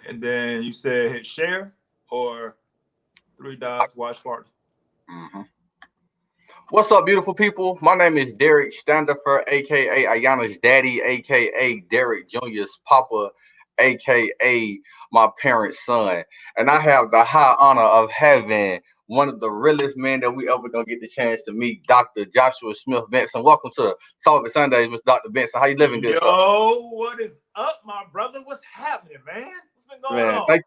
And then you said hit share or three dots, watch party. Mhm. What's up, beautiful people? My name is Derek Standifer, aka Ayana's daddy, aka Derek Jr.'s papa, aka my parents' son. And I have the high honor of having one of the realest men that we ever gonna get the chance to meet, Dr. Joshua Smith Benson. Welcome to Solid Sundays with Dr. Benson. How you living, good sir? Yo, what is up, my brother? What's happening, man? What's been going Man, on? thank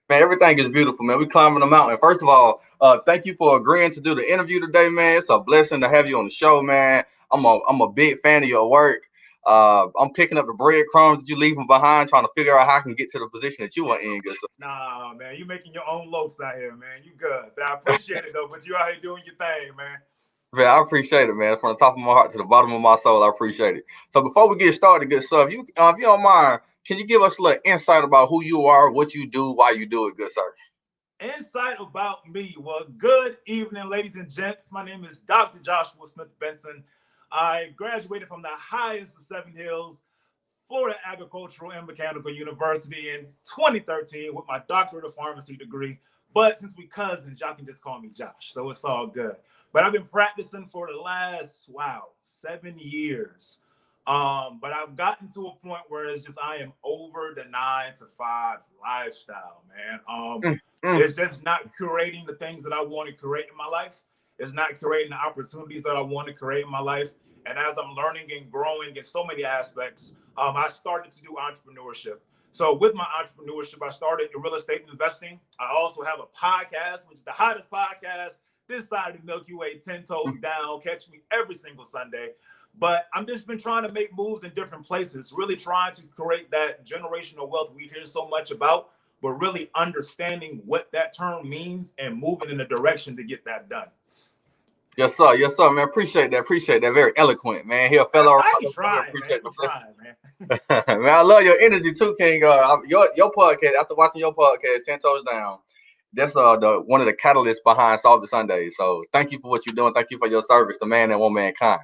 Man, everything is beautiful, man. We climbing the mountain. First of all, thank you for agreeing to do the interview today, man. It's a blessing to have you on the show, man. I'm a big fan of your work. I'm picking up the breadcrumbs that you leaving behind, trying to figure out how I can get to the position that you are in, good sir. Nah, man, you making your own loaves out here, man. You good. I appreciate it though, but you out here doing your thing, man. Man, I appreciate it, man. From the top of my heart to the bottom of my soul, I appreciate it. So before we get started, good sir, if you don't mind, can you give us a little insight about who you are, what you do, why you do it, good sir? Insight about me. Well, good evening, ladies and gents. My name is Dr. Joshua Smith Benson. I graduated from the highest of Seven Hills, Florida Agricultural and Mechanical University in 2013 with my doctorate of pharmacy degree. But since we cousins, y'all can just call me Josh, so it's all good. But I've been practicing for the last 7 years. But I've gotten to a point where it's just I am over the 9 to 5 lifestyle, man. Mm, mm. It's just not curating the things that I want to create in my life. It's not curating the opportunities that I want to create in my life. And as I'm learning and growing in so many aspects, I started to do entrepreneurship. So with my entrepreneurship, I started in real estate investing. I also have a podcast, which is the hottest podcast this side of the Milky Way, 10 toes down. Catch me every single Sunday. But I'm just been trying to make moves in different places, really trying to create that generational wealth we hear so much about, but really understanding what that term means and moving in a direction to get that done. Yes, sir. Yes, sir, man. Appreciate that. Appreciate that. Very eloquent, man. He a fellow. I ain't I trying, man. appreciate We the trying, man. blessing. Man, I love your energy too, King. Your podcast. After watching your podcast, 10 toes down. That's the one of the catalysts behind Solve the Sundays. So thank you for what you're doing. Thank you for your service to man and womankind.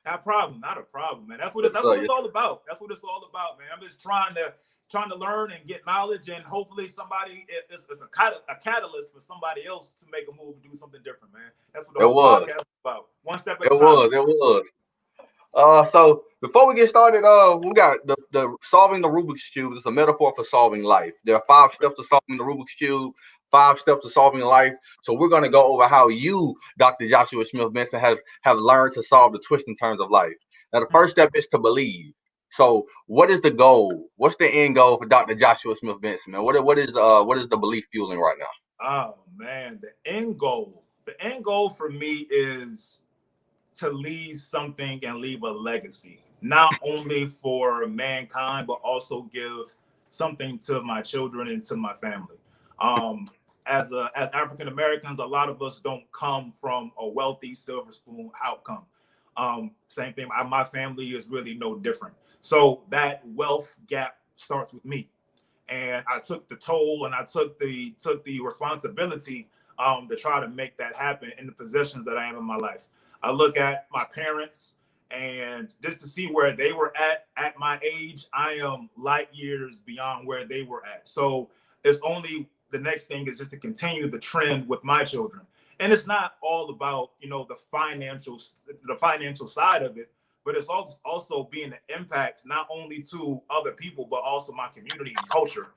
Not a problem, not a problem, man. Yes, That's sir. what it's Yes, all about. That's what it's all about, man. I'm just trying to learn and get knowledge, and hopefully somebody it's a catalyst for somebody else to make a move and do something different, man. That's what the it whole was. podcast is about. One step at It a time. was. It was. So before we get started, we got the solving the Rubik's cube. It's a metaphor for solving life. There are 5 steps to solving the Rubik's cube, 5 steps to solving life. So we're going to go over how you, Dr. Joshua Smith Benson, have learned to solve the twists and turns of life. Now, the first step is to believe. So, what is the goal? What's the end goal for Dr. Joshua Smith Benson, man? What is the belief fueling right now? Oh man, the end goal. The end goal for me is to leave something and leave a legacy, not only for mankind, but also give something to my children and to my family. Um, as African Americans, a lot of us don't come from a wealthy silver spoon outcome. Same thing. My family is really no different. So that wealth gap starts with me, and I took the toll and I took the responsibility to try to make that happen in the positions that I am in my life. I look at my parents and just to see where they were at my age, I am light years beyond where they were at. So it's only the next thing is just to continue the trend with my children. And it's not all about, the financial side of it, but it's also being an impact not only to other people, but also my community and culture.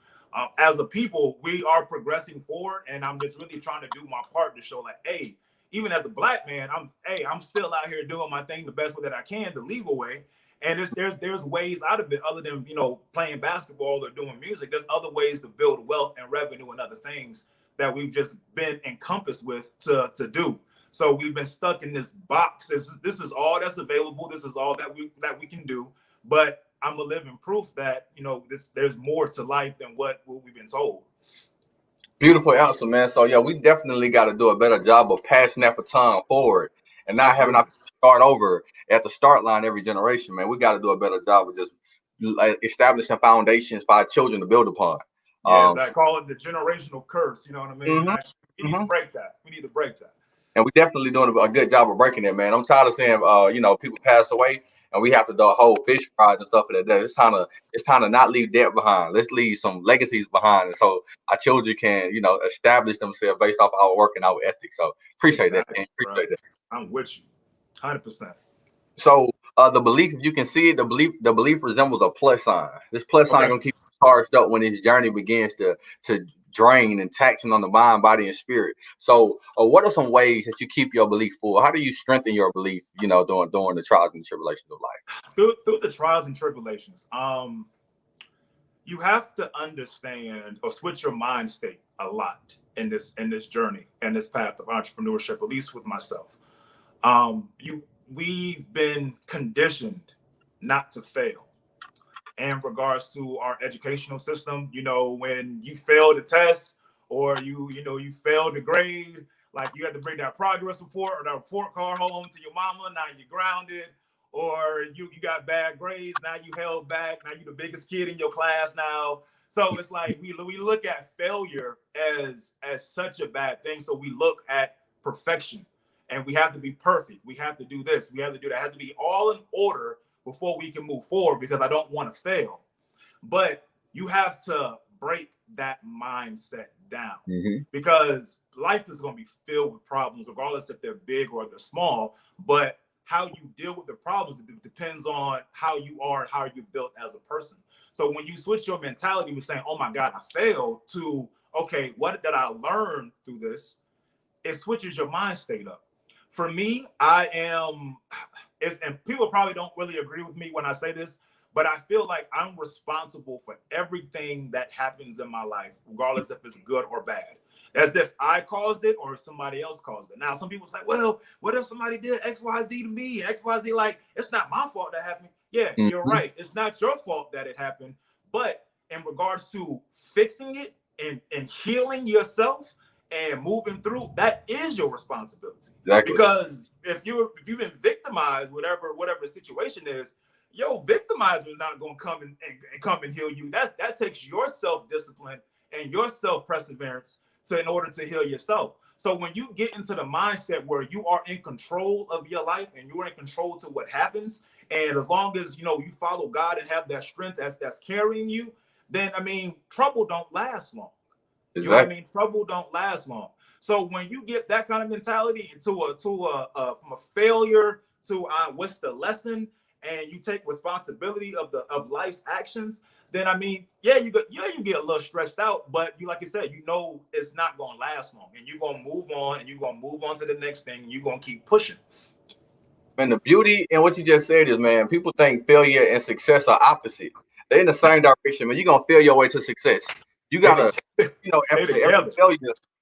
As a people, we are progressing forward, and I'm just really trying to do my part to show, like, hey, even as a black man, I'm still out here doing my thing the best way that I can, the legal way. And there's ways out of it other than playing basketball or doing music. There's other ways to build wealth and revenue and other things that we've just been encompassed with to do. So we've been stuck in this box. This is all that's available. This is all that we can do. But I'm a living proof that there's more to life than what we've been told. Beautiful answer, man. So yeah, we definitely got to do a better job of passing that baton forward and not having Absolutely. to start over at the start line every generation, man. We got to do a better job of just establishing foundations for our children to build upon. Yes, I call it the generational curse. You know what I mean? Mhm, We need to mhm. break that. We need to break that. And we definitely doing a good job of breaking it, man. I'm tired of seeing, people pass away, and we have to do a whole fish fries and stuff like that. It's time to not leave debt behind. Let's leave some legacies behind, and so our children can establish themselves based off our work and our ethics. So appreciate that, Exactly, man. bro. Appreciate that. I'm with you, 100%. So the belief, if you can see it, the belief resembles a plus sign. This plus sign Okay. gonna keep you charged up when this journey begins to drain and taxing on the mind, body, and spirit. So, what are some ways that you keep your belief full? How do you strengthen your belief? During the trials and tribulations of life. Through the trials and tribulations, you have to understand or switch your mind state a lot in this journey and this path of entrepreneurship, at least with myself. You We've been conditioned not to fail in regards to our educational system. When you fail the test or you failed the grade, like you had to bring that progress report or that report card home to your mama. Now you're grounded, or you got bad grades. Now you held back. Now you're the biggest kid in your class now. So it's like we look at failure as such a bad thing. So we look at perfection, and we have to be perfect. We have to do this. We have to do that. It has to be all in order before we can move forward, because I don't want to fail. But you have to break that mindset down, Mm-hmm. because life is going to be filled with problems, regardless if they're big or they're small. But how you deal with the problems, it depends on how you are and how you're built as a person. So when you switch your mentality with saying, oh my God, I failed, to, okay, what did I learn through this? It switches your mind state up. For me, and people probably don't really agree with me when I say this, but I feel like I'm responsible for everything that happens in my life, regardless if it's good or bad. As if I caused it or if somebody else caused it. Now, some people say, well, what if somebody did XYZ to me? XYZ, like, it's not my fault that happened. Yeah, you're Mm-hmm. right. It's not your fault that it happened. But in regards to fixing it and healing yourself and moving through, that is your responsibility. Exactly. Because if you've been victimized, whatever the situation is, victimizer is not going to come and heal you. That takes your self discipline and your self perseverance in order to heal yourself. So when you get into the mindset where you are in control of your life and you're in control to what happens, and as long as you follow God and have that strength that's carrying you, then trouble don't last long. You know what I Exactly. mean? Trouble don't last long. So when you get that kind of mentality from a failure to what's the lesson, and you take responsibility of life's actions, then you get a little stressed out, but like you said, it's not gonna last long, and you're gonna move on, and you're gonna move on to the next thing, and you're gonna keep pushing. Man, the beauty in what you just said is, man, people think failure and success are opposite. They're in the same direction, man. You're gonna fail your way to success. You They gotta, they after every together. failure,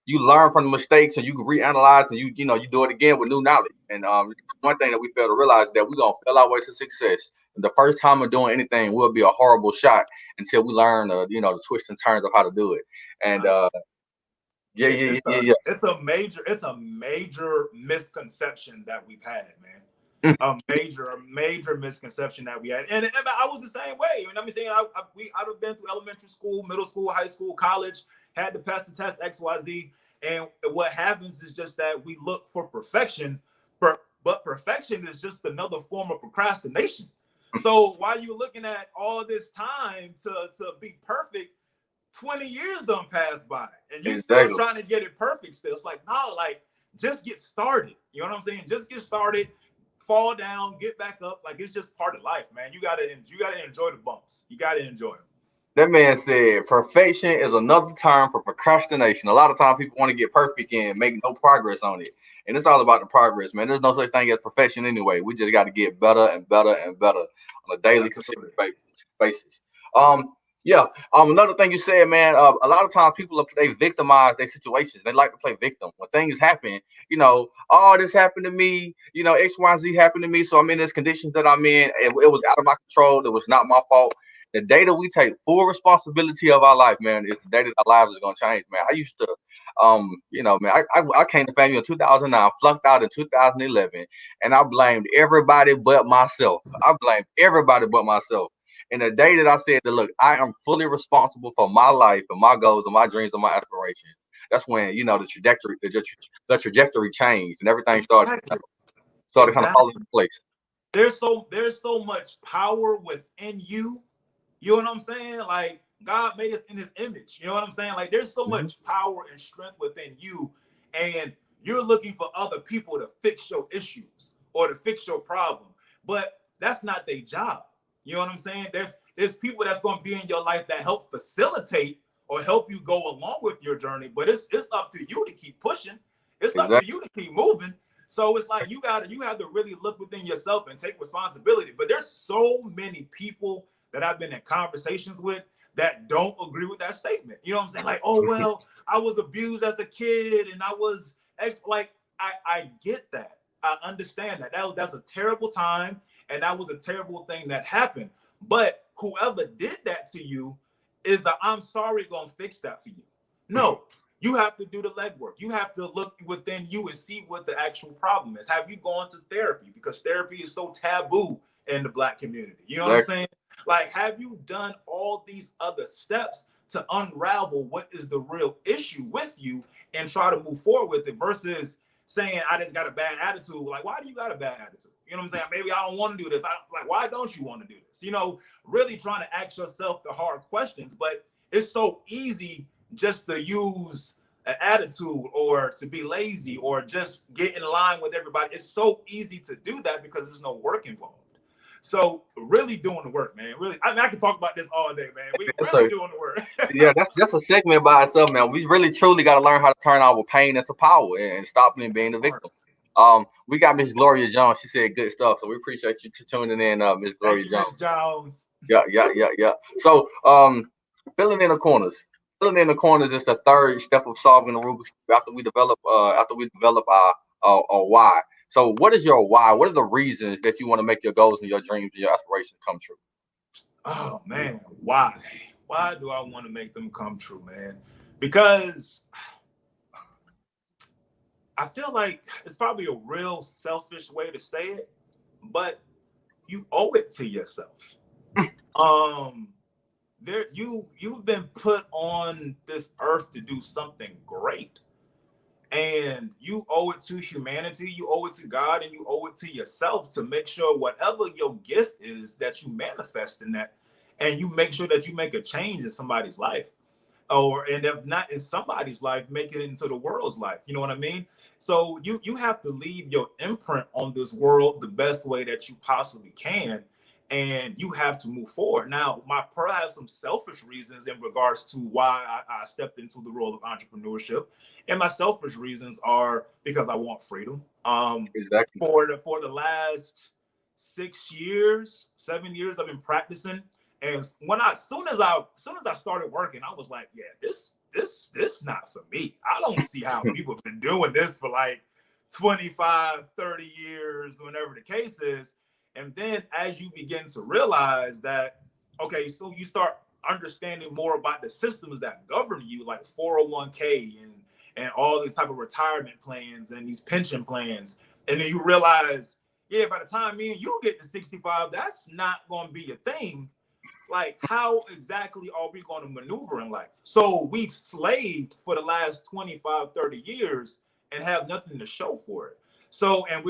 you learn from the mistakes and you reanalyze and you do it again with new knowledge. And one thing that we fail to realize is that we're gonna fail our way to success. And the first time of doing anything will be a horrible shot until we learn, the twists and turns of how to do it. And yeah, It's yeah, it's yeah, a yeah, it's a major misconception that we've had, man. yeah. A major misconception that we had, and I was the same way. You know what I'm saying? I'd have been through elementary school, middle school, high school, college, had to pass the test X, Y, Z, and what happens is just that we look for perfection, but perfection is just another form of procrastination. So while you're looking at all this time to be perfect, 20 years done passed by and you still Exactly. trying to get it perfect still. It's like, no, like, just get started. You know what I'm saying? Just get started, fall down, get back up. Like, it's just part of life, man. You gotta enjoy the bumps. You gotta enjoy them. That man said perfection is another term for procrastination. A lot of times people want to get perfect and make no progress on it. And it's all about the progress, man. There's no such thing as perfection anyway. We just got to get better and better and better on a daily, consistent Absolutely. basis. Um, yeah. Another thing you said, man. A lot of times people they victimize their situations. They like to play victim when things happen. Oh, this happened to me. X, Y, Z happened to me. So I'm in this conditions that I'm in. It was out of my control. It was not my fault. The day that we take full responsibility of our life, man, is the day that our lives is gonna change, man. I used to, man, I came to FAMU in 2009, flunked out in 2011, and I blamed everybody but myself. I blamed everybody but myself. And the day that I said that, look, I am fully responsible for my life and my goals and my dreams and my aspirations. That's when the trajectory changed and everything started Exactly. kind of falling Exactly. into place. there's so much power within you. You know what I'm saying? Like God made us in his image. You know what I'm saying? Like there's so Mhm. much power and strength within you. And you're looking for other people to fix your issues or to fix your problem. But that's not their job. You know what I'm saying? There's people that's going to be in your life that help facilitate or help you go along with your journey. But it's up to you to keep pushing. It's up to Exactly. you to keep moving. So it's like you have to really look within yourself and take responsibility. But there's so many people that I've been in conversations with that don't agree with that statement. You know what I'm saying? Like, oh well, I was abused as a kid and I was like I get that. I understand that. That's a terrible time and that was a terrible thing that happened. But whoever did that to you is a I'm sorry gonna fix that for you. No, you have to do the legwork. You have to look within you and see what the actual problem is. Have you gone to therapy? Because therapy is so taboo in the Black community. You know what I'm Exactly. saying? Like, have you done all these other steps to unravel what is the real issue with you and try to move forward with it versus saying, I just got a bad attitude. Like, why do you got a bad attitude? You know what I'm saying? Maybe I don't want to do this. Like, why don't you want to do this? You know, really trying to ask yourself the hard questions. But it's so easy just to use an attitude or to be lazy or just get in line with everybody. It's so easy to do that because there's no work involved. So really doing the work, man. Really, I mean, I can talk about this all day, man. We really So doing the work. yeah, that's a segment by itself, man. We really truly got to learn how to turn our pain into power and stop being the Hard. victim. We got Miss Gloria Jones. She said good stuff, so we appreciate you tuning in, Miss Thank Gloria you, Miss Jones. Jones. Yeah, yeah, yeah, yeah. So, filling in the corners. Filling in the corners is the third step of solving the Rubik's cube after we develop our why. So, what is your why? What are the reasons that you want to make your goals and your dreams and your aspirations come true? Oh man, why? Why do I want to make them come true, man? Because I feel like it's probably a real selfish way to say it, but you owe it to yourself. Um, you've been put on this earth to do something great. And you owe it to humanity, you owe it to God, and you owe it to yourself to make sure whatever your gift is that you manifest in that, and you make sure that you make a change in somebody's life, or and if not in somebody's life, make it into the world's life. You know what I mean? So you have to leave your imprint on this world the best way that you possibly can, and you have to move forward. Now, my perhaps some selfish reasons in regards to why I stepped into the role of entrepreneurship, and my selfish reasons are because I want freedom. Exactly. For the last 6 years, 7 years, I've been practicing, and soon as I started working, I was like, yeah, this not for me. I don't see how people have been doing this for like 25, 30 years, whenever the case is. And then as you begin to realize that, okay, so you start understanding more about the systems that govern you, like 401k and all these type of retirement plans and these pension plans. And then you realize, yeah, by the time me and you get to 65, that's not going to be a thing. Like, how exactly are we going to maneuver in life? So we've slaved for the last 25, 30 years and have nothing to show for it. So, and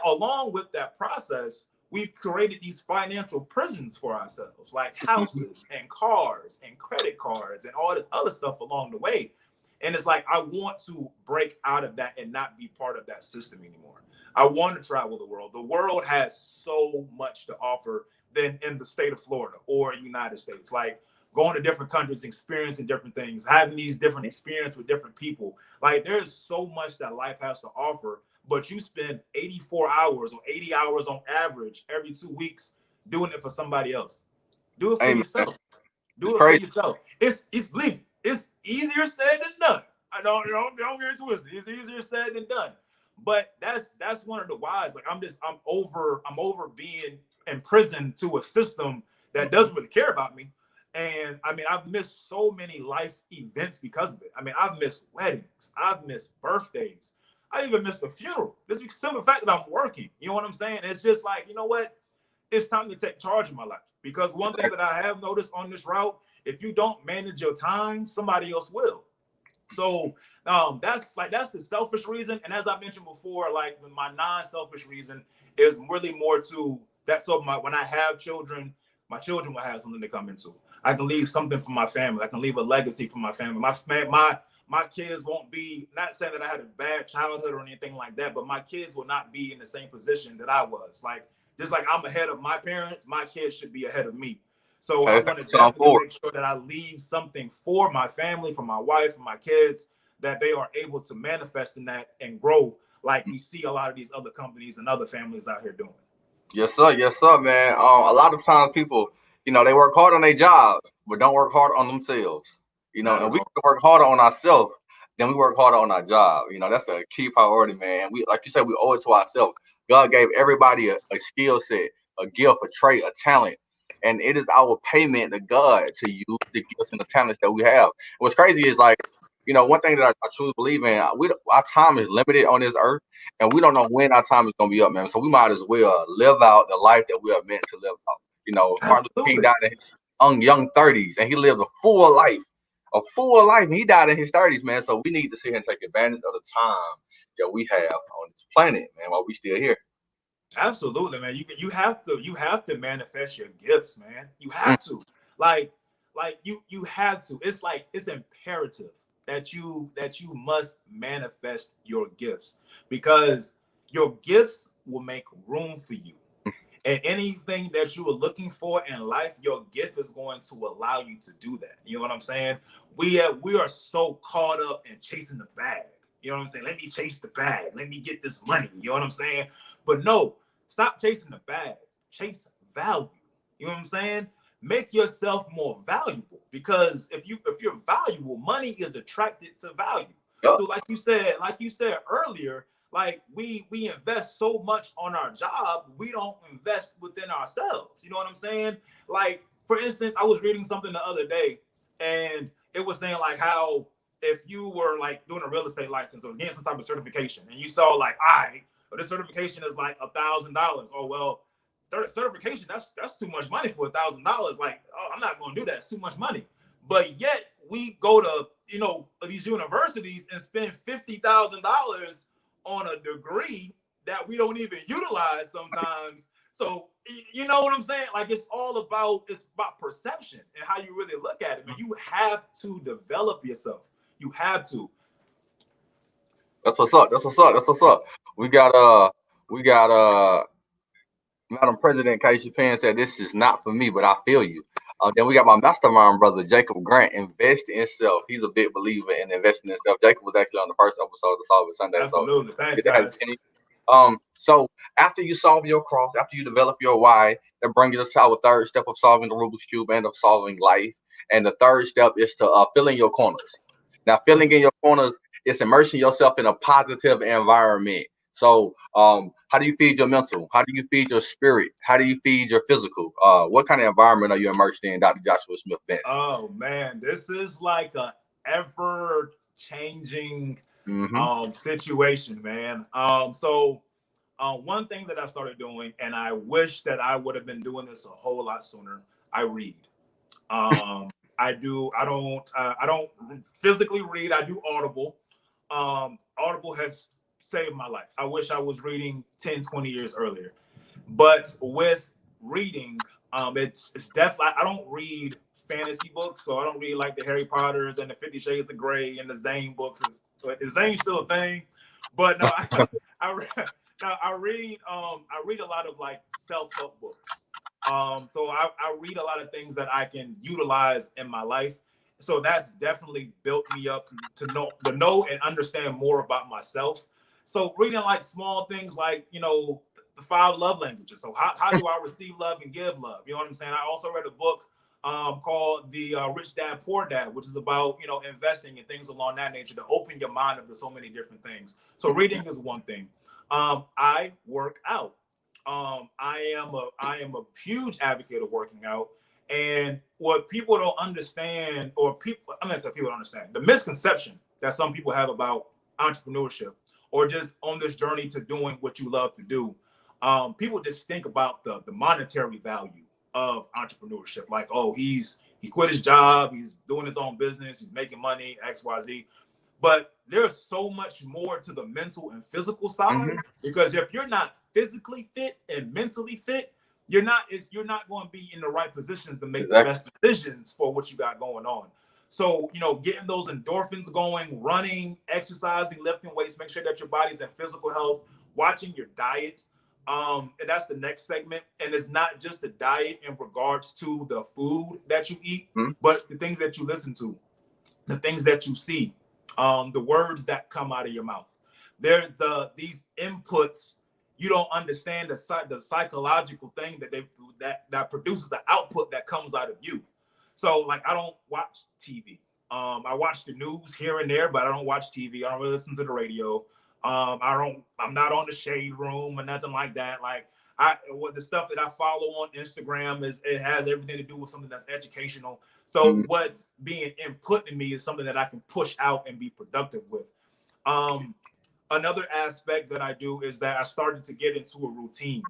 along with that process, we've created these financial prisons for ourselves, like Mhm. houses and cars and credit cards and all this other stuff along the way. And it's like, I want to break out of that and not be part of that system anymore. I want to travel the world. The world has so much to offer than in the state of Florida or United States. Like going to different countries, experiencing different things, having these different experiences with different people. Like there's so much that life has to offer, but you spend 84 hours or 80 hours on average every 2 weeks doing it for somebody else. Do it for Amen. yourself. It's Do it for crazy. yourself. It's believe me, it's easier said than done. I don't get it twisted. It's easier said than done. But that's one of the whys. Like I'm over being imprisoned to a system that Mhm. doesn't really care about me. And I mean, I've missed so many life events because of it. I mean, I've missed weddings, I've missed birthdays, I even missed a funeral. This is the simple fact that I'm working. You know what I'm saying? It's just like, you know what? It's time to take charge of my life. Because one thing that I have noticed on this route, if you don't manage your time, somebody else will. So that's the selfish reason. And as I mentioned before, like my non-selfish reason is really more to that. So when I have children, my children will have something to come into. I can leave something for my family. I can leave a legacy for my family. My kids won't be, not saying that I had a bad childhood or anything like that, but my kids will not be in the same position that I was. Like just like I'm ahead of my parents, my kids should be ahead of me. So I want to So I'm definitely forward. make sure that I leave something for my family, for my wife, for my kids, that they are able to manifest in that and grow like we see a lot of these other companies and other families out here doing. Yes, sir, man. A lot of times people, they work hard on their jobs, but don't work hard on themselves. Not And at we all. can work harder on ourselves than we work harder on our job. That's a key priority, man. We, like you said, we owe it to ourselves. God gave everybody a skill set, a gift, a trait, a talent. And it is our payment to God to use the gifts and the talents that we have. What's crazy is like, one thing that I truly believe in, our time is limited on this earth and we don't know when our time is gonna be up, man. So we might as well live out the life that we are meant to live out. Martin Luther King Absolutely. died in his young 30s, and he lived a full life, and he died in his 30s, man. So we need to sit here and take advantage of the time that we have on this planet, man, while we still here. Absolutely, man. You have to manifest your gifts, man. You Mm, have to. Like you have to. It's like it's imperative that you must manifest your gifts because your gifts will make room for you. And anything that you are looking for in life, your gift is going to allow you to do that. You know what I'm saying? We are so caught up in chasing the bag. You know what I'm saying? Let me chase the bag. Let me get this money. You know what I'm saying? But no, stop chasing the bag. Chase value. You know what I'm saying? Make yourself more valuable because if you're valuable, money is attracted to value. yup. So like you said earlier, like we invest so much on our job, we don't invest within ourselves. You know what I'm saying? Like for instance, I was reading something the other day, and it was saying like how if you were like doing a real estate license or getting some type of certification, and you saw like, all right, well, this certification is like $1,000. Oh well, certification that's too much money for $1,000. Like, oh, I'm not going to do that. It's too much money. But yet we go to these universities and spend $50,000 on a degree that we don't even utilize sometimes. So you know what I'm saying? Like it's about perception and how you really look at it. Man, you have to develop yourself. You have to. That's what's up. That's what's up. That's what's up. We got Madam President Kaisha Penn said, "This is not for me, but I feel you." Then we got my mastermind brother, Jacob Grant, invest in self. He's a big believer in investing in self. Jacob was actually on the first episode of Solve It Sunday. So Absolutely. Thanks, good to have guys. Jenny. So after you solve your cross, after you develop your why, that brings us to our third step of solving the Rubik's Cube and of solving life. And the third step is to fill in your corners. Now, filling in your corners is immersing yourself in a positive environment. So, how do you feed your mental? How do you feed your spirit? How do you feed your physical? What kind of environment are you immersed in, Dr. Joshua Smith Benson? Oh man, this is like a ever changing Mm-hmm. situation, man. One thing that I started doing, and I wish that I would have been doing this a whole lot sooner. I read. I do. I don't physically read. I do Audible. Audible has saved my life. I wish I was reading 10, 20 years earlier. But with reading, it's definitely I don't read fantasy books, so I don't read like the Harry Potters and the 50 Shades of Grey and the Zane books. Is Zane still a thing? But no, I now I read a lot of like self-help books. So I read a lot of things that I can utilize in my life. So that's definitely built me up to know and understand more about myself. So reading like small things like the five love languages. So how do I receive love and give love? You know what I'm saying? I also read a book called the Rich Dad Poor Dad, which is about investing and things along that nature to open your mind up to so many different things. So reading is one thing. I work out. I am a huge advocate of working out. And what people don't understand, or people, I'm gonna say people don't understand, the misconception that some people have about entrepreneurship or just on this journey to doing what you love to do. People just think about the monetary value of entrepreneurship. Like, oh, he quit his job, he's doing his own business, he's making money, XYZ. But there's so much more to the mental and physical side, Mm-hmm. because if you're not physically fit and mentally fit, you're not going to be in the right position to make the Exactly. best decisions for what you got going on. So, getting those endorphins going, running, exercising, lifting weights, make sure that your body's in physical health, watching your diet. And that's the next segment. And it's not just the diet in regards to the food that you eat, Mm-hmm. but the things that you listen to, the things that you see, the words that come out of your mouth. These inputs, you don't understand the psychological thing that produces the output that comes out of you. So like I don't watch TV. I watch the news here and there, but I don't watch TV. I don't really listen to the radio. I'm not on the shade room or nothing like that. Like the stuff that I follow on Instagram it has everything to do with something that's educational. So what's being input in me is something that I can push out and be productive with. Another aspect that I do is that I started to get into a routine.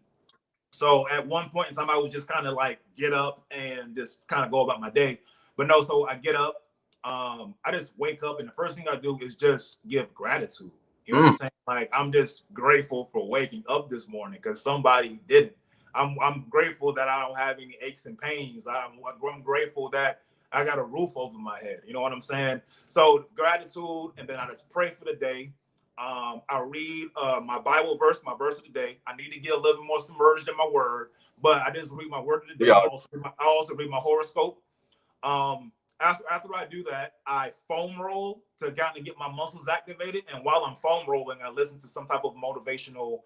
So at one point in time, I was just kind of like get up and just kind of go about my day. But no, so I get up, I just wake up, and the first thing I do is just give gratitude. You know what I'm saying? Like I'm just grateful for waking up this morning because somebody didn't. I'm grateful that I don't have any aches and pains. I'm grateful that I got a roof over my head. You know what I'm saying? So gratitude, and then I just pray for the day. I read my Bible verse, my verse of the day. I need to get a little bit more submerged in my word, but I just read my word of the day. Yeah. I also read my horoscope. After I do that, I foam roll to kind of get my muscles activated. And while I'm foam rolling, I listen to some type of motivational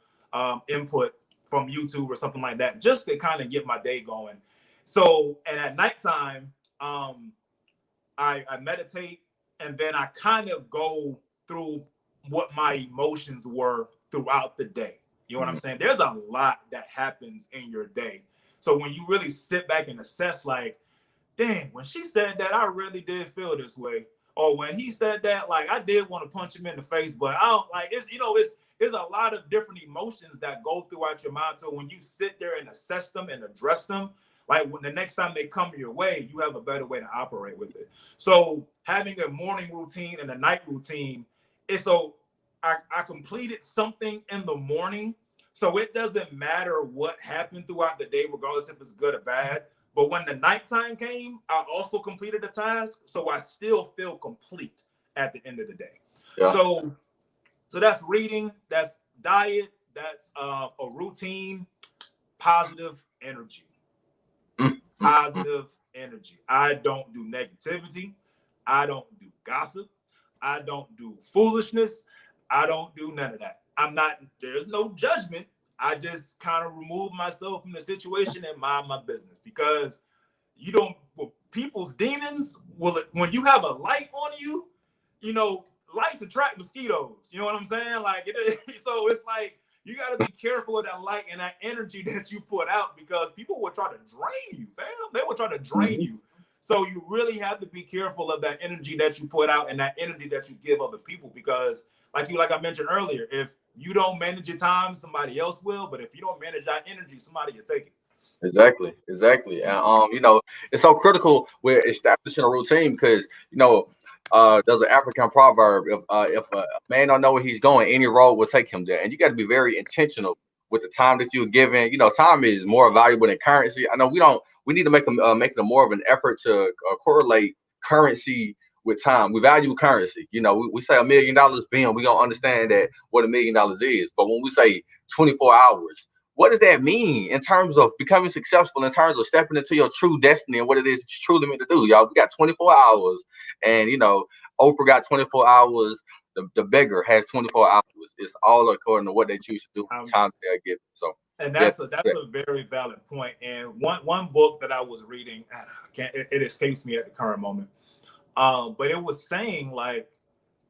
input from YouTube or something like that, just to kind of get my day going. So, and at nighttime, I meditate, and then I kind of go through what my emotions were throughout the day. You know what I'm saying? There's a lot that happens in your day. So when you really sit back and assess, like, dang, when she said that, I really did feel this way. Or when he said that, like, I did want to punch him in the face, but I don't like it's a lot of different emotions that go throughout your mind. So when you sit there and assess them and address them, like when the next time they come your way, you have a better way to operate with it. So having a morning routine and a night routine is so I completed something in the morning. So it doesn't matter what happened throughout the day, regardless if it's good or bad. But when the nighttime came, I also completed the task. So I still feel complete at the end of the day. Yeah. So that's reading, that's diet, that's a routine, positive energy. Positive energy. I don't do negativity. I don't do gossip. I don't do foolishness. I don't do none of that. There's no judgment. I just kind of remove myself from the situation and mind my business, because people's demons when you have a light on you, lights attract mosquitoes. You know what I'm saying? Like so it's like you got to be careful of that light and that energy that you put out, because people will try to drain you, fam. They will try to drain you. So you really have to be careful of that energy that you put out and that energy that you give other people, because like I mentioned earlier, if you don't manage your time, somebody else will. But if you don't manage that energy, somebody will take it. Exactly. And it's so critical with establishing a routine because there's an African proverb: if a man don't know where he's going, any road will take him there. And you got to be very intentional with the time that you're given. Time is more valuable than currency. I know we don't. We need to make it more of an effort to correlate currency with time. We value currency. We say $1 million, being we gonna understand that what $1 million is. But when we say 24 hours, what does that mean in terms of becoming successful, in terms of stepping into your true destiny and what it is that you truly meant to do? Y'all, we got 24 hours, and Oprah got 24 hours. The beggar has 24 hours. It's all according to what they choose to do with the time they're given. So, and yeah, that's a very valid point. And one book that I was reading, it escapes me at the current moment. But it was saying like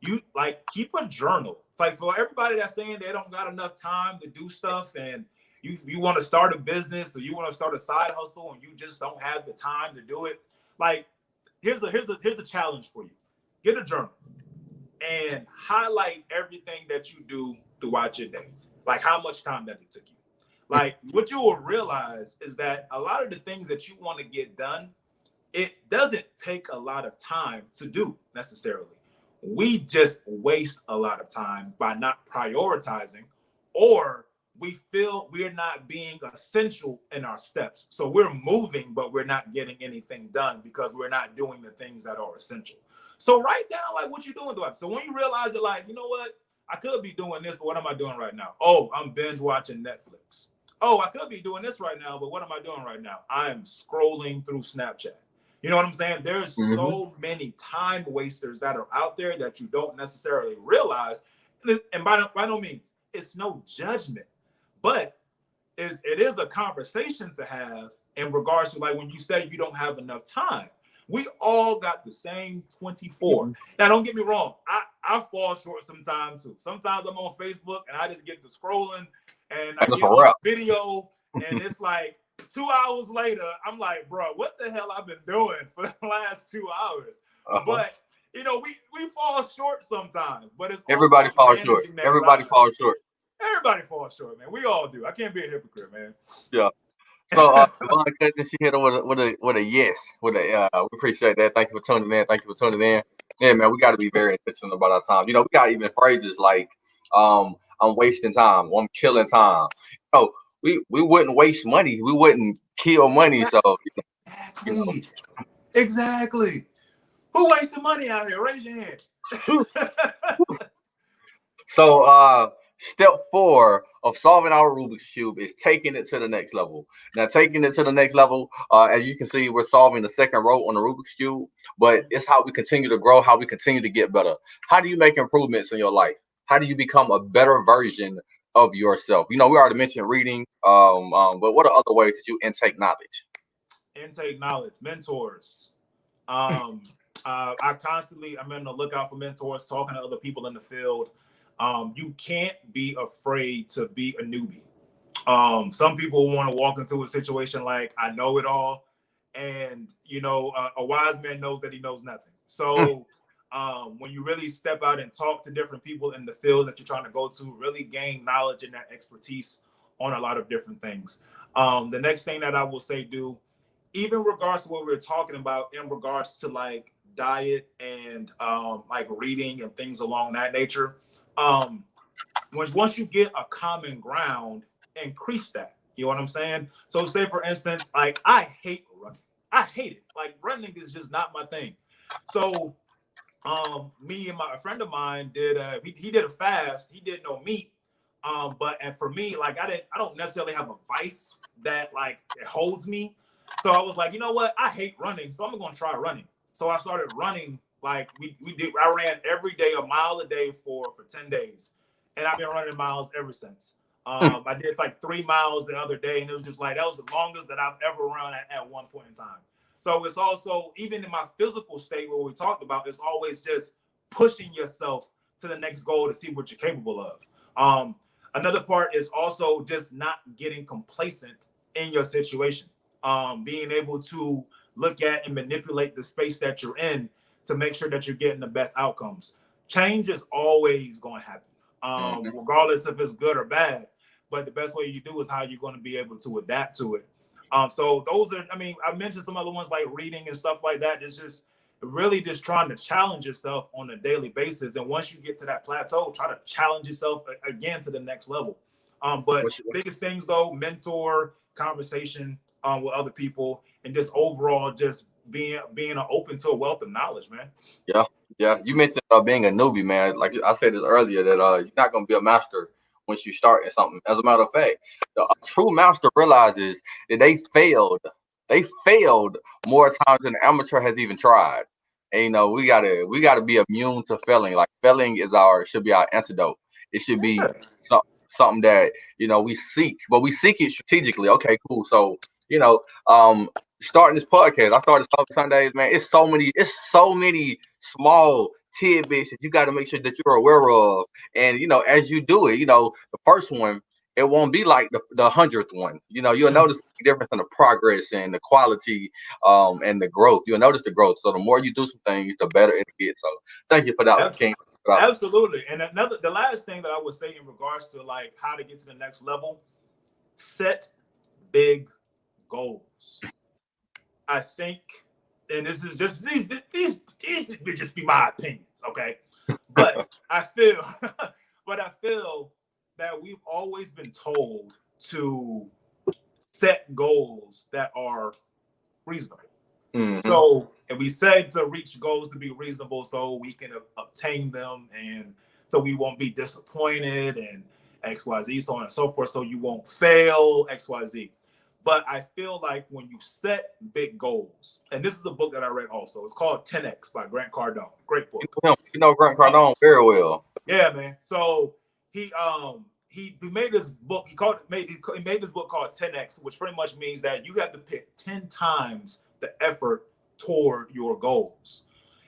you like keep a journal. It's like for everybody that's saying they don't got enough time to do stuff, and you want to start a business or you want to start a side hustle and you just don't have the time to do it. Like here's a challenge for you. Get a journal and highlight everything that you do throughout your day. Like how much time that it took you. Like what you will realize is that a lot of the things that you want to get done, it doesn't take a lot of time to do necessarily. we just waste a lot of time by not prioritizing, or we feel we're not being essential in our steps. So we're moving, but we're not getting anything done because we're not doing the things that are essential. So write down like what you're doing throughout. So when you realize that, like, you know what, I could be doing this, but what am I doing right now? Oh, I'm binge watching Netflix. Oh, I could be doing this right now, but what am I doing right now? I'm scrolling through Snapchat. You know what I'm saying? There's Mm-hmm. so many time wasters that are out there that you don't necessarily realize. And by no means, it's no judgment, but it is a conversation to have in regards to, like, when you say you don't have enough time. We all got the same 24. Now, don't get me wrong. I fall short sometimes too. Sometimes I'm on Facebook and I just get to scrolling and I That's get a on wrap. a video and it's like 2 hours later, I'm like, bro, what the hell I've been doing for the last 2 hours? Uh-huh. But we fall short sometimes, but it's all Everybody about falls short. managing that Everybody time. falls short. Everybody falls short, man. We all do. I can't be a hypocrite, man. Yeah. So, Devon Cousin, she hit her with a yes. We appreciate that. Thank you for tuning in. Thank you for tuning in. Yeah, man, we got to be very intentional about our time. We got even phrases like, "I'm wasting time," or "I'm killing time." We wouldn't waste money. We wouldn't kill money. So, you know, Exactly. Exactly. Who wasting money out here? Raise your hand. So, step 4 of solving our Rubik's Cube is taking it to the next level. Now, taking it to the next level, as you can see, we're solving the second row on the Rubik's Cube, but it's how we continue to grow, how we continue to get better. How do you make improvements in your life? How do you become a better version of yourself? We already mentioned reading, but what are other ways that you intake knowledge? Intake knowledge, mentors. Um, I'm in the lookout for mentors, talking to other people in the field. You can't be afraid to be a newbie. Some people want to walk into a situation like, I know it all, and a wise man knows that he knows nothing. So when you really step out and talk to different people in the field that you're trying to go to, really gain knowledge and that expertise on a lot of different things. The next thing that I will say, do, even regards to what we were talking about in regards to like diet and like reading and things along that nature. Um, once you get a common ground, increase that. You know what I'm saying? So say for instance, like, I hate running. I hate it. Like, running is just not my thing. So me and a friend of mine did he did a fast. He did no meat. And for me, like, I don't necessarily have a vice that like it holds me. So I was like, you know what? I hate running, so I'm gonna try running. So I started running. Like, we did. I ran every day, a mile a day for 10 days, and I've been running miles ever since. I did like 3 miles the other day, and it was just like that was the longest that I've ever run at one point in time. So it's also, even in my physical state, what we talked about, it's always just pushing yourself to the next goal to see what you're capable of. Another part is also just not getting complacent in your situation. Being able to look at and manipulate the space that you're in to make sure that you're getting the best outcomes. Change is always going to happen, Mhm. regardless if it's good or bad. But the best way you do is how you're going to be able to adapt to it. So those are, I mean, I mentioned some other ones like reading and stuff like that. It's just really just trying to challenge yourself on a daily basis. And once you get to that plateau, try to challenge yourself again to the next level. But biggest things though, mentor, conversation with other people, and just overall just being open to a wealth of knowledge, man. Yeah, yeah. You mentioned being a newbie, man. Like I said this earlier, that you're not gonna be a master once you start in something. As a matter of fact, a true master realizes that they failed. They failed more times than the amateur has even tried. And we gotta be immune to failing. Like failing should be our antidote. It should be Yeah, something that we seek, but we seek it strategically. Okay, cool. So you know, um, starting this podcast. I started Solid Sundays, man. It's so many small tidbits that you got to make sure that you're aware of. And as you do it, the first one, it won't be like the 100th one. You'll notice the difference in the progress and the quality, and the growth. You'll notice the growth. So the more you do some things, the better it gets. So thank you for that one, King. absolutely. And the last thing that I would say in regards to like how to get to the next level, set big goals. I think, and this is just these would just be my opinions, okay? But I feel, but I feel that we've always been told to set goals that are reasonable. Mm-hmm. So, and we said to reach goals to be reasonable so we can obtain them and so we won't be disappointed and XYZ, so on and so forth, so you won't fail, XYZ. But I feel like when you set big goals, and this is a book that I read also, it's called 10X by Grant Cardone. Great book. You know Grant Um, Cardone very well. yeah, man. So he made this book. He made this book called 10X, which pretty much means that you have to put 10 times the effort toward your goals.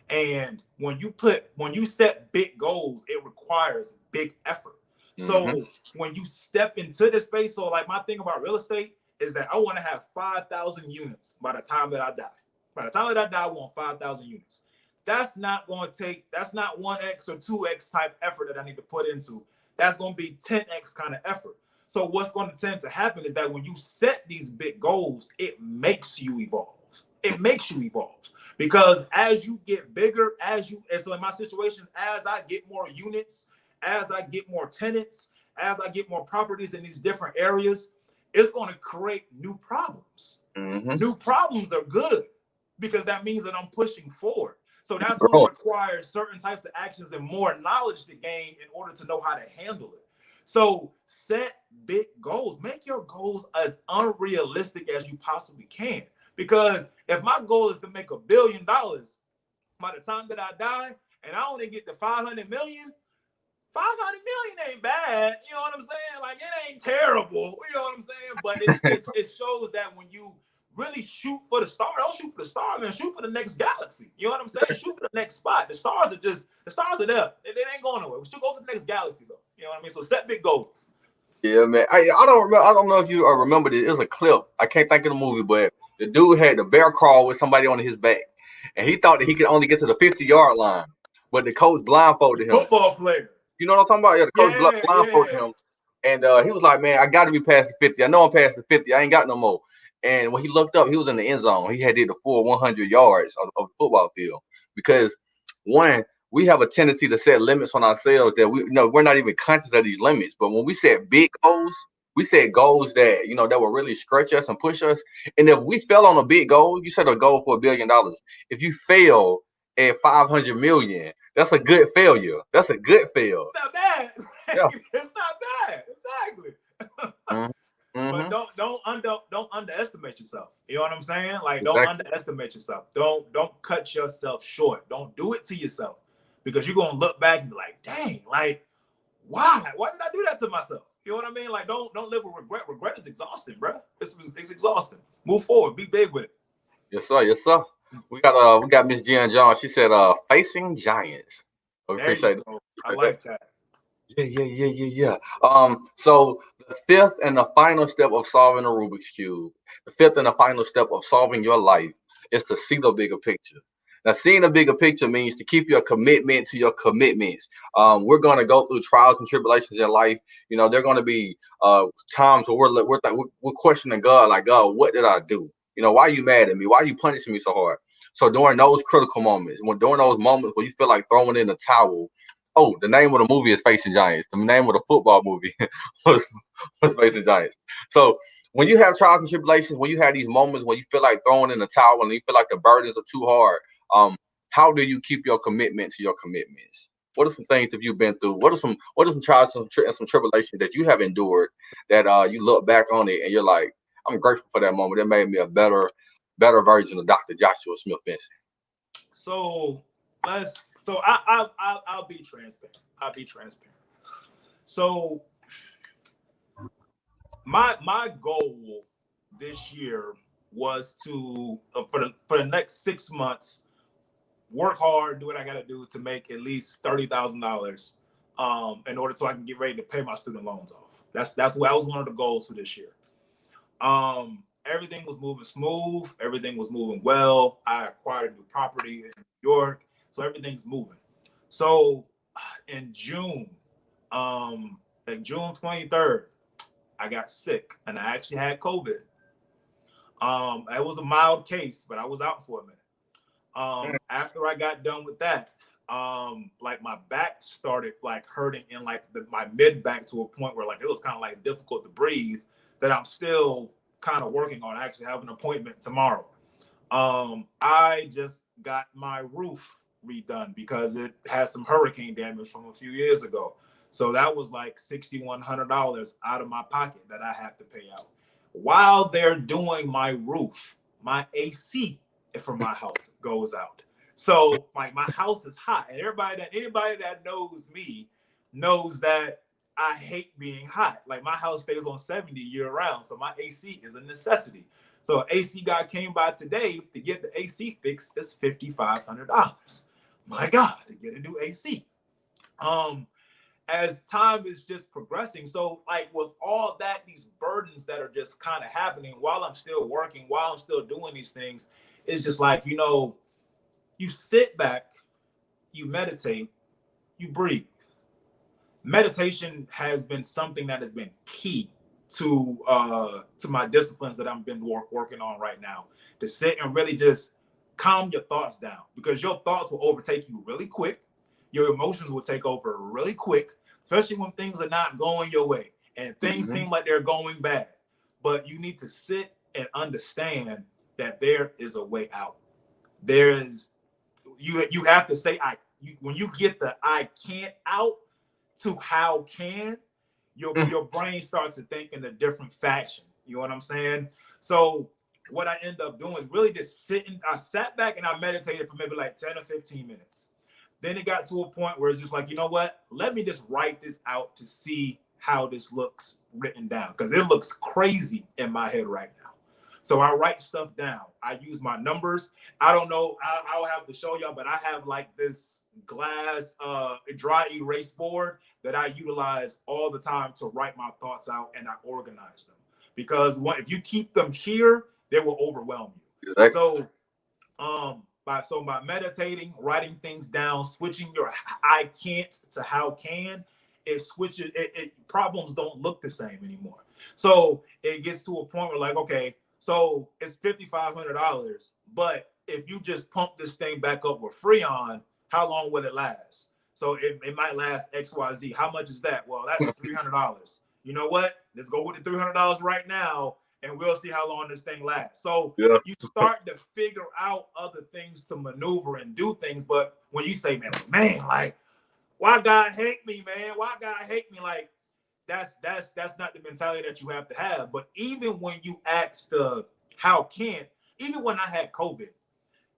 And when you set big goals, it requires big effort. Mm-hmm. So when you step into this space, so like my thing about real estate is that I want to have 5,000 units by the time that I die. By the time that I die, I want 5,000 units. That's not going to take, that's not 1X or 2X type effort that I need to put into. That's going to be 10X kind of effort. So what's going to tend to happen is that when you set these big goals, it makes you evolve. It makes you evolve because as you get bigger, and so in my situation, as I get more units, as I get more tenants, as I get more properties in these different areas, it's going to create new problems. Mm-hmm. New problems are good because that means that I'm pushing forward. So that's going to Growing. require certain types of actions and more knowledge to gain in order to know how to handle it. So set big goals. Make your goals as unrealistic as you possibly can. Because if my goal is to make $1 billion by the time that I die, and I only get to 500 million, 500 million ain't bad. You know what I'm saying? Like it ain't terrible. You know what I'm saying? But it shows that when you really shoot for the star, don't shoot for the star, man. Shoot for the next galaxy. You know what I'm saying? Shoot for the next spot. The stars are there. They ain't going nowhere. We should go for the next galaxy though. You know what I mean? So set big goals. Yeah, man. I don't remember. I don't know if you remember this. It was a clip. I can't think of the movie, but the dude had the bear crawl with somebody on his back, and he thought that he could only get to the 50-yard line, but the coach blindfolded him. Football player. You know what I'm talking about? Yeah, the coach blindfolded him, and he was like, "Man, I got to be past the 50. I know I'm past the 50. I ain't got no more." And when he looked up, he was in the end zone. He had did the full 100 yards of the football field because one, we have a tendency to set limits on ourselves that we're not even conscious of these limits. But when we set big goals, we set goals that that will really stretch us and push us. And if we fell on a big goal, you set a goal for $1 billion. If you fail at 500 million, that's a good failure. That's a good fail. It's not bad. Yeah. It's not bad. Exactly. But Mm-hmm. don't underestimate yourself. You know what I'm saying? Like don't Exactly. underestimate yourself. Don't cut yourself short. Don't do it to yourself because you're gonna look back and be like, dang, like why? Why did I do that to myself? You know what I mean? Like don't live with regret. Regret is exhausting, bro. It's exhausting. Move forward. Be big with it. Yes, sir. Yes, sir. We got Miss Jen John. She said, facing giants. We There you appreciate it. go. I Appreciate that. like that. Yeah. So the fifth and the final step of solving a Rubik's Cube, the fifth and the final step of solving your life is to see the bigger picture. Now, seeing the bigger picture means to keep your commitment to your commitments. We're going to go through trials and tribulations in life. There are going to be times where we're questioning God, like, God, what did I do? Why are you mad at me? Why are you punishing me so hard? So during those critical moments, during those moments where you feel like throwing in the towel, oh, the name of the movie is Facing Giants. The name of the football movie was, was Facing Giants. So when you have trials and tribulations, when you have these moments when you feel like throwing in the towel and you feel like the burdens are too hard, how do you keep your commitment to your commitments? What are some things that you've been through? What are some trials and some tribulations that you have endured that you look back on it and you're like, I'm grateful for that moment. It made me a better version of Dr. Joshua Smith Benson. So I'll be transparent. I'll be transparent. So my goal this year was to for the next 6 months work hard, do what I got to do to make at least $30,000 in order so I can get ready to pay my student loans off. That was one of the goals for this year. Everything was moving smooth. Everything was moving well. I acquired a new property in New York, so everything's moving. So in June, like June 23rd, I got sick and I actually had COVID. It was a mild case, but I was out for a minute. After I got done with that, like my back started like hurting in like my mid back to a point where like it was kind of like difficult to breathe, that I'm still kind of working on. I actually have an appointment tomorrow. I just got my roof redone because it has some hurricane damage from a few years ago. So that was like $6,100 out of my pocket that I have to pay out. While they're doing my roof, my AC from my house goes out. So like my house is hot, and anybody that knows me knows that I hate being hot. Like my house stays on 70 year round, so my AC is a necessity. So an AC guy came by today to get the AC fixed. It's $5,500. My God, to get a new AC. As time is just progressing, so like with all that, these burdens that are just kind of happening while I'm still working, while I'm still doing these things, it's just like, you sit back, you meditate, you breathe. Meditation has been something that has been key to my disciplines that I've been working on right now. To sit and really just calm your thoughts down, because your thoughts will overtake you really quick. Your emotions will take over really quick, especially when things are not going your way and things seem like they're going bad. But you need to sit and understand that there is a way out. There is, you have to say when you get the I can't out to how can, your brain starts to think in a different fashion. You know what I'm saying? So what I end up doing is really just sitting. I sat back and I meditated for maybe like 10 or 15 minutes. Then it got to a point where it's just like, you know what? Let me just write this out to see how this looks written down, because it looks crazy in my head right now. So I write stuff down. I use my numbers. I don't know. I'll have to show y'all, but I have like this glass dry erase board that I utilize all the time to write my thoughts out, and I organize them. Because if you keep them here, they will overwhelm you. Exactly. So by meditating, writing things down, switching your I can't to how can, it switches. Problems don't look the same anymore. So it gets to a point where like, okay, so it's $5,500, but if you just pump this thing back up with Freon, how long will it last? So it might last XYZ. How much is that? Well, that's $300. You know what? Let's go with the $300 right now, and we'll see how long this thing lasts. So you start to figure out other things to maneuver and do things. But when you say, man, like, why God hate me, man? Why God hate me? Like, that's not the mentality that you have to have. But even when you ask the how can, even when I had COVID,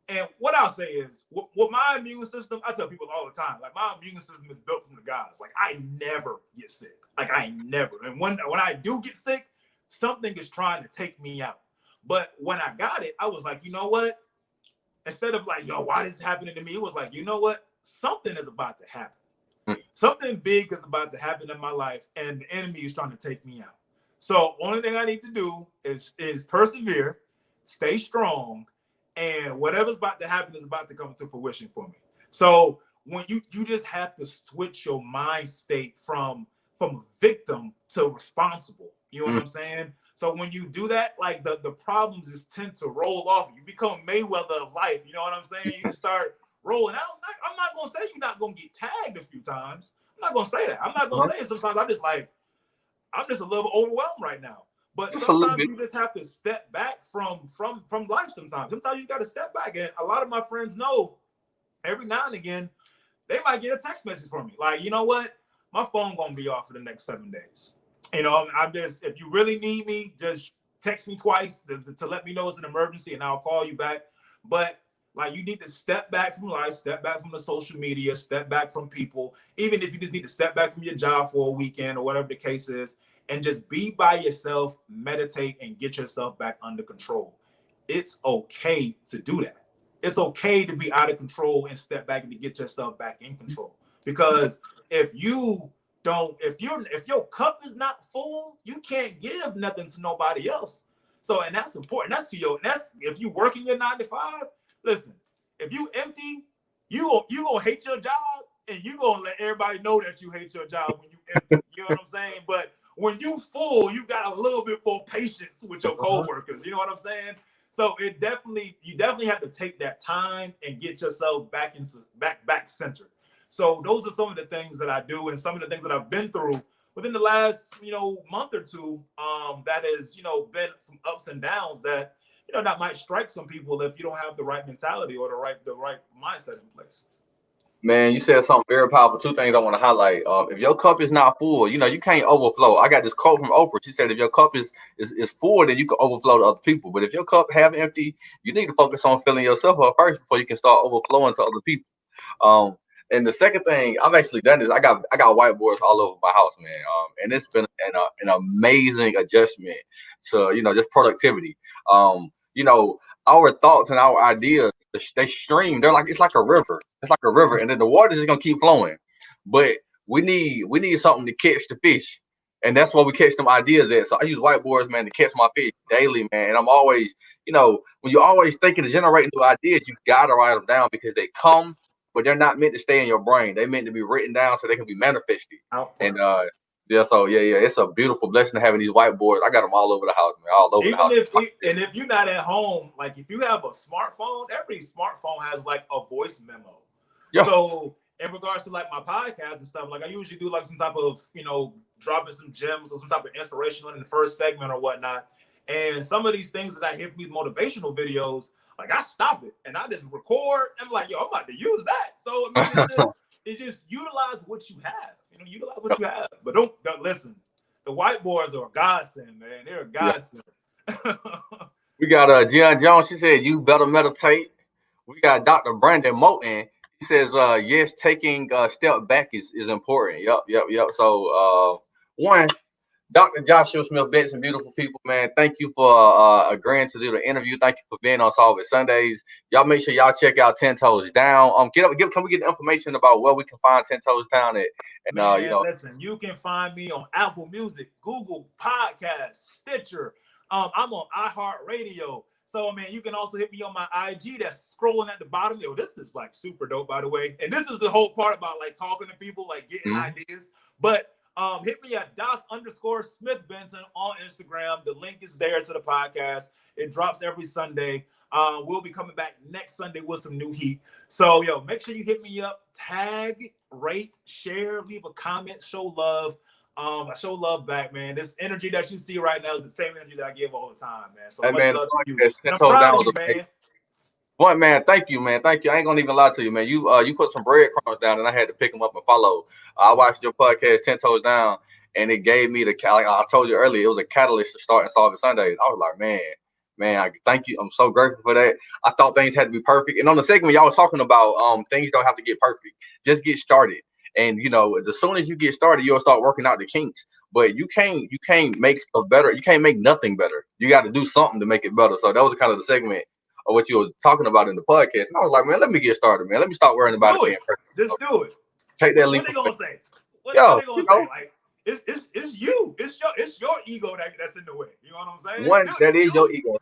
and what I'll say is, with my immune system, I tell people all the time, like my immune system is built from the gods. Like I never get sick. Like I never. And when I do get sick, something is trying to take me out. But when I got it, I was like, you know what? Instead of like, yo, why is this happening to me? It was like, you know what? Something is about to happen. Something big is about to happen in my life, and the enemy is trying to take me out. So only thing I need to do is persevere, stay strong, and whatever's about to happen is about to come to fruition for me. So when you just have to switch your mind state from a victim to responsible. You know what I'm saying? So when you do that, like the problems just tend to roll off. You become Mayweather of life. You know what I'm saying? You just start rolling. I'm not gonna say you're not gonna get tagged a few times. I'm not gonna say that. I'm not gonna say it. Sometimes I'm just a little overwhelmed right now. But sometimes you just have to step back from life. Sometimes you got to step back. And a lot of my friends know every now and again they might get a text message from me like, you know what, my phone gonna be off for the next 7 days. You know, I'm just, if you really need me, just text me twice to let me know it's an emergency, and I'll call you back. But like, you need to step back from life, step back from the social media, step back from people. Even if you just need to step back from your job for a weekend or whatever the case is, and just be by yourself, meditate, and get yourself back under control. It's okay to do that. It's okay to be out of control and step back and to get yourself back in control. Because if your cup is not full, you can't give nothing to nobody else. So, and that's important. That's if you working your 9 to 5. Listen, if you empty, you gonna hate your job, and you gonna let everybody know that you hate your job when you empty. You know what I'm saying? But when you full, you got a little bit more patience with your coworkers. You know what I'm saying? So it definitely, you definitely have to take that time and get yourself back into back centered. So those are some of the things that I do, and some of the things that I've been through within the last, month or two. That has, been some ups and downs that, that might strike some people if you don't have the right mentality or the right mindset in place. Man, you said something very powerful. Two things I want to highlight. If your cup is not full, you can't overflow. I got this quote from Oprah. She said, if your cup is full, then you can overflow to other people. But if your cup half empty, you need to focus on filling yourself up first before you can start overflowing to other people. Um, and the second thing, I've actually done this. I got whiteboards all over my house, man. And it's been an amazing adjustment to just productivity. Um, you know, our thoughts and our ideas, they stream. It's like a river. It's like a river, and then the water is just gonna keep flowing. But we need something to catch the fish, and that's where we catch them ideas at. So I use whiteboards, man, to catch my fish daily, man. And I'm always, when you're always thinking to generate new ideas, you gotta write them down because they come, but they're not meant to stay in your brain. They're meant to be written down so they can be manifested. And Output. yeah, so yeah, it's a beautiful blessing having these whiteboards. I got them all over the house, man, all over the Even house. if you're not at home, like if you have a smartphone, every smartphone has like a voice memo. Yeah. So in regards to like my podcast and stuff, like I usually do like some type of, dropping some gems or some type of inspiration in the first segment or whatnot. And some of these things that I hear from these motivational videos, like I stop it and I just record. I'm like, yo, I'm about to use that. So I mean, it's just utilize what you have. Utilize what you have. But don't listen. The whiteboards are a godsend, man. They're a Yeah. godsend. We got Gian Jones. She said you better meditate. We got Dr. Brandon Moten. He says, yes, taking a step back is important. Yep. So one, Dr. Joshua Smith Benson, beautiful people, man. Thank you for agreeing to do the interview. Thank you for being on Solve It Sundays. Y'all make sure y'all check out 10 Toes Down. Can we get the information about where we can find 10 Toes Down at? And Man, listen, you can find me on Apple Music, Google Podcasts, Stitcher. I'm on iHeartRadio. So, man, you can also hit me on my IG that's scrolling at the bottom. Yo, this is like super dope, by the way. And this is the whole part about like talking to people, like getting ideas. But hit me at Doc_Smith Benson on Instagram. The link is there to the podcast. It drops every Sunday. We'll be coming back next Sunday with some new heat. So, yo, make sure you hit me up, tag, rate, share, leave a comment, show love. I show love back, man. This energy that you see right now is the same energy that I give all the time, man. So much love to you. And I'm proud of you, man. What, man? Thank you, man. Thank you. I ain't gonna even lie to you, man. You put some breadcrumbs down, and I had to pick them up and follow. I watched your podcast, 10 Toes Down, and it gave me like I told you earlier, it was a catalyst to start and solve it Sundays. I was like, man, I thank you. I'm so grateful for that. I thought things had to be perfect. And on the segment, y'all was talking about things don't have to get perfect. Just get started. And as soon as you get started, you'll start working out the kinks. But you can't make stuff better. You can't make nothing better. You got to do something to make it better. So that was kind of the segment of what you was talking about in the podcast. And I was like, man, let me get started, man. Let me start worrying about it being perfect. Just do it. Take that leap. What they gonna say? What they gonna say? Like it's you. It's your ego that's in the way. You know what I'm saying? One, that is your ego.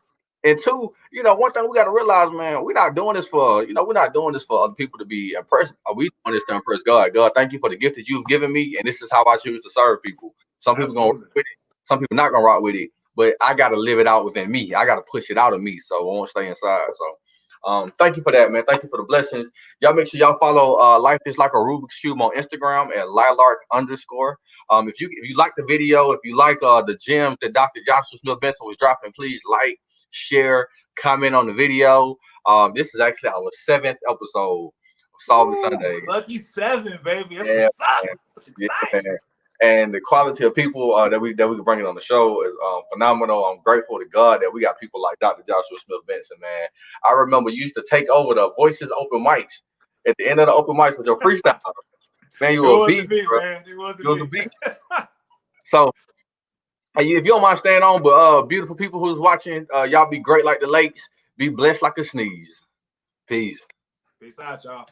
And two, one thing we got to realize, man, we're not doing this for other people to be impressed. We doing this to impress God. God, thank you for the gift that you've given me, and this is how I choose to serve people. Some people gonna rock with it, some people not gonna rock with it, but I gotta live it out within me. I gotta push it out of me, so I won't stay inside. So, thank you for that, man. Thank you for the blessings. Y'all make sure y'all follow Life is Like a Rubik's Cube on Instagram at Lilark_. If you like the video, if you like the gems that Dr. Joshua Smith Benson was dropping, please like, share, comment on the video. This is actually our 7th episode of Solving Sunday. Lucky 7, baby. That's exciting. Yeah. And the quality of people that we can bring it on the show is phenomenal. I'm grateful to God that we got people like Dr. Joshua Smith Benson, man. I remember you used to take over the Voices open mics at the end of the open mics with your freestyle. Man, you were a beast, bro. It was a beast. So, if you don't mind staying on, but beautiful people who's watching, y'all be great like the lakes, be blessed like a sneeze. Peace. Peace out, y'all.